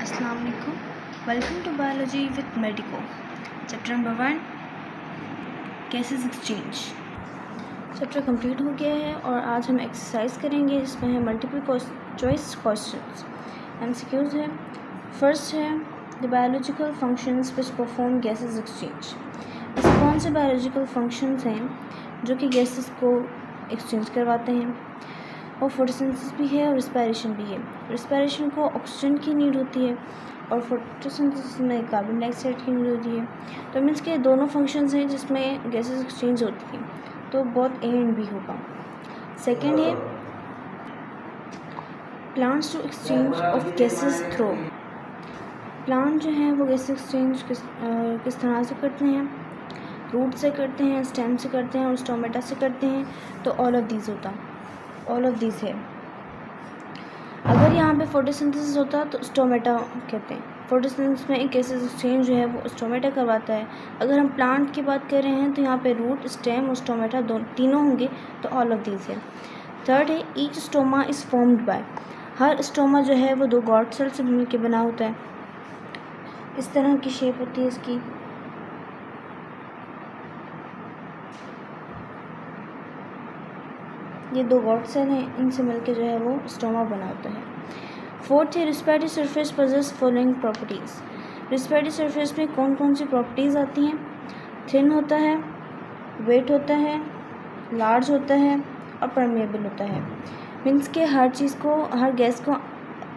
अस्सलाम वालेकुम। Welcome to biology with Medico. Chapter number 1 gases exchange. Chapter complete हो गया है और आज हम एक्सरसाइज करेंगे जिसमें है मल्टीपल चॉइस क्वेश्चंस। एमसीक्यूज है। फर्स्ट है the biological functions which perform gases exchange. ऐसे कौन से बायोलॉजिकल फंक्शंस हैं जो कि गैसेस को एक्सचेंज करवाते हैं। और फोटोसिंथेसिस भी है और रिस्पायरेशन भी है। रिस्पायरेशन को ऑक्सीजन की नीड होती है और फोटोसिंथेसिस में कार्बन डाइऑक्साइड की नीड होती है। तो मीन्स के दोनों फंक्शंस हैं जिसमें गैसेस एक्सचेंज होती है, तो बोथ ए एंड बी होगा। सेकेंड है plants to exchange of gases through. Plant जो हैं वो गैस एक्सचेंज किस तरह से करते हैं। रूट से करते हैं, स्टेम से करते हैं और स्टोमेटा से करते हैं। तो ऑल ऑफ दिस है। अगर यहाँ पे फोटोसिंथेसिस होता तो स्टोमेटा कहते हैं। फोटोसिंथेसिस में गैसेस एक्सचेंज जो है वो स्टोमेटा करवाता है। अगर हम प्लांट की बात कर रहे हैं तो यहाँ पे रूट, स्टेम और स्टोमेटा तीनों होंगे, तो ऑल ऑफ दिस है। थर्ड है each stoma is formed by. Her stoma जो है वो 2 गॉड सेल से मिलकर बना होता है। इस तरह की शेप होती है इसकी। ये 2 गॉड सेल हैं, इनसे मिलकर जो है वो स्टोमा बना होता है। फोर्थ है respiratory surface possess following properties. Respiratory surface में कौन कौन सी प्रॉपर्टीज़ आती हैं। थिन होता है, वेट होता है, लार्ज होता है और परमेएबल होता है। मीन्स के हर चीज़ को, हर गैस को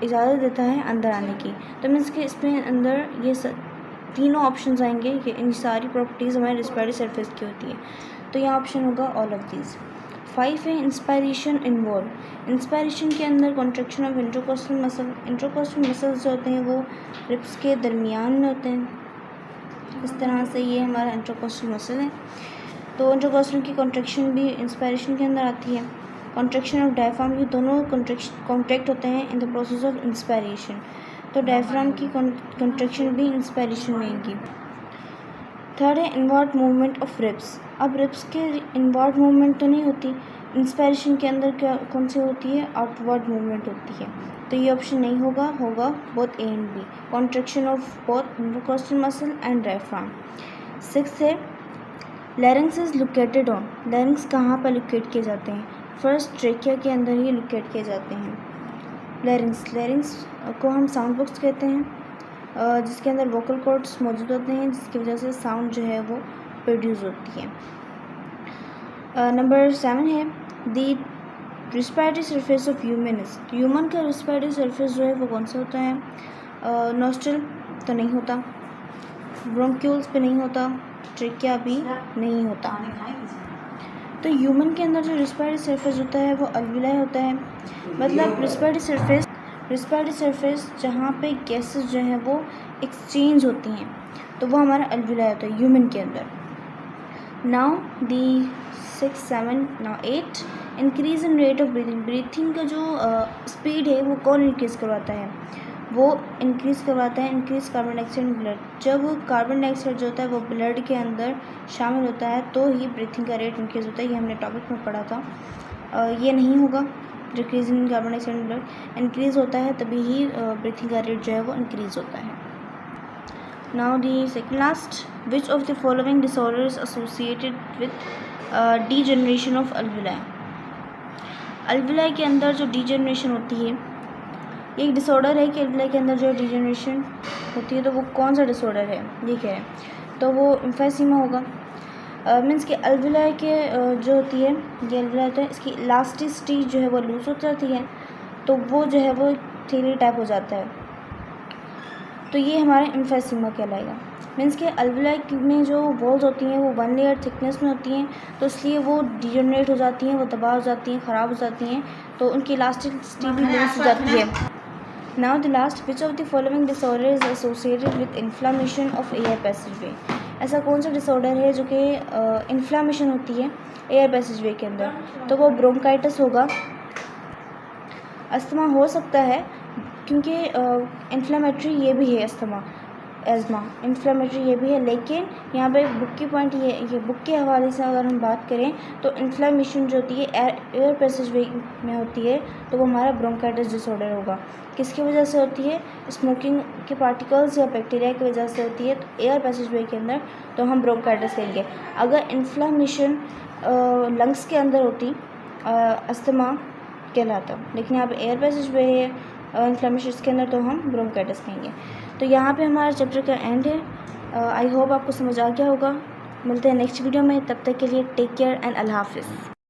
इजाज़त देता है अंदर आने की। तो मीन्स के इसमें अंदर ये तीनों ऑप्शंस आएंगे कि इन सारी प्रॉपर्टीज़ हमारे रेस्पिरेटरी सरफेस की होती है। तो यह ऑप्शन होगा ऑल ऑफ दीज। 5 है इंस्पायरेशन इन्वॉल्व। इंस्पायरेशन के अंदर कॉन्ट्रैक्शन ऑफ इंट्रोकोस्टल मसल। इंट्रोकोस्टल मसल्स जो होते हैं वो रिब्स के दरमियान में होते हैं। इस तरह से ये हमारा इंट्रोकोस्टल मसल है। तो इंट्रोकोस्टल की कॉन्ट्रैक्शन भी इंस्पायरेशन के अंदर आती है। कॉन्ट्रैक्शन ऑफ डायफ्राम, ये दोनों कॉन्ट्रैक्ट होते हैं in the process of inspiration. तो डायफ्राम की कॉन्ट्रैक्शन भी इंस्पायरेशन में आएगी। थर्ड है इनवर्ट मूवमेंट ऑफ रिब्स। अब रिब्स के इनवर्ट मूवमेंट तो नहीं होती, इंस्पायरेशन के अंदर क्या कौन सी होती है, आउटवर्ड मूवमेंट होती है। तो ये ऑप्शन नहीं होगा both A and B, contraction of both intercostal muscle and diaphragm. 6 है larynx is located on. Larynx कहाँ पर लोकेट किए जाते हैं। फर्स्ट ट्रेकिया के अंदर ही लोकेट किए जाते हैं लैरिंक्स को हम साउंड बॉक्स कहते हैं, जिसके अंदर वोकल कॉर्ड्स मौजूद होते हैं, जिसकी वजह से साउंड जो है वो प्रोड्यूस होती है। नंबर 7 है the respiratory surface of human का रेस्पिरेटरी सरफेस जो है वो कौन सा होता है। नॉस्ट्रल तो नहीं होता, ब्रोंक्यूल्स पे नहीं होता, ट्रेकिया भी नहीं होता। तो ह्यूमन के अंदर जो रेस्पिरेटरी सरफेस होता है वो अल्विलाई होता है। मतलब रेस्पिरेटरी सरफेस जहाँ पे गैसेस जो हैं वो एक्सचेंज होती हैं, तो वो हमारा अल्विलाई होता है ह्यूमन के अंदर। Now the 6, 7, now 8 increase in rate of breathing का जो स्पीड है वो कौन इंक्रीज़ करवाता है। वो इंक्रीज़ करवाता है इंक्रीज कार्बन डाइऑक्साइड ब्लड। जब कार्बन डाइऑक्साइड जो होता है वो ब्लड के अंदर शामिल होता है तो ही ब्रीथिंग का रेट इंक्रीज़ होता है। ये हमने टॉपिक में पढ़ा था। ये नहीं होगा, decrease in carbon dioxide blood increase होता है तभी ही ब्रीथिंग का रेट जो है वो इंक्रीज़ होता है। Now the second last, which of the following disorders associated with degeneration of alveoli. Alveoli के अंदर जो डीजनरेशन होती है, एक डिसऑर्डर है कि अल्विलाई के अंदर जो डीजनरेशन होती है, तो वो कौन सा डिसऑर्डर है ये क्या है। तो वो एम्फाइसीमा होगा। मीन्स कि अल्विलाई के जो होती है, ये अल्विलाई होता है, इसकी इलास्टिसिटी जो है वो लूज हो जाती है, तो वो जो है वो थीली टाइप हो जाता है, तो ये हमारा एम्फाइसीमा कहलाएगा। मीन्स कि अल्विलाई में जो वॉल्स होती हैं वो 1 लेयर थिकनेस में होती हैं, तो इसलिए वो डिजनरेट हो जाती हैं, वो तबाह हो जाती हैं, ख़राब हो जाती हैं, तो उनकी इलास्टिसिटी भी लूज हो जाती है। Now the last, which of the following disorder is associated with inflammation of air passageway. ऐसा कौन सा डिसऑर्डर है जो कि इन्फ्लामेशन होती है एयर पैसेजवे के अंदर, तो वो ब्रोंकाइटिस होगा। अस्थमा हो सकता है क्योंकि इन्फ्लामेटरी ये भी है अस्थमा। एज़मा इन्फ्लेमेटरी ये भी है, लेकिन यहाँ पे बुक की पॉइंट ये बुक के हवाले से अगर हम बात करें तो इन्फ्लेमेशन जो होती है एयर पैसेज वे में होती है, तो वो हमारा ब्रोंकाइटिस डिसऑर्डर होगा। किसकी वजह से होती है? स्मोकिंग के पार्टिकल्स या बैक्टीरिया की वजह से होती है, तो एयर पैसेज वे के अंदर तो हम ब्रोंकाइटिस कहेंगे। अगर इन्फ्लेमेशन लंग्स के अंदर होती अस्थमा कहलाता, लेकिन यहाँ पे एयर पैसेज वे है इन्फ्लेमेशन के अंदर, तो हम ब्रोंकाइटिस कहेंगे। तो यहाँ पे हमारा चैप्टर का एंड है। आई होप आपको समझ आ गया होगा। मिलते हैं नेक्स्ट वीडियो में, तब तक के लिए टेक केयर एंड अल्लाह हाफिज़।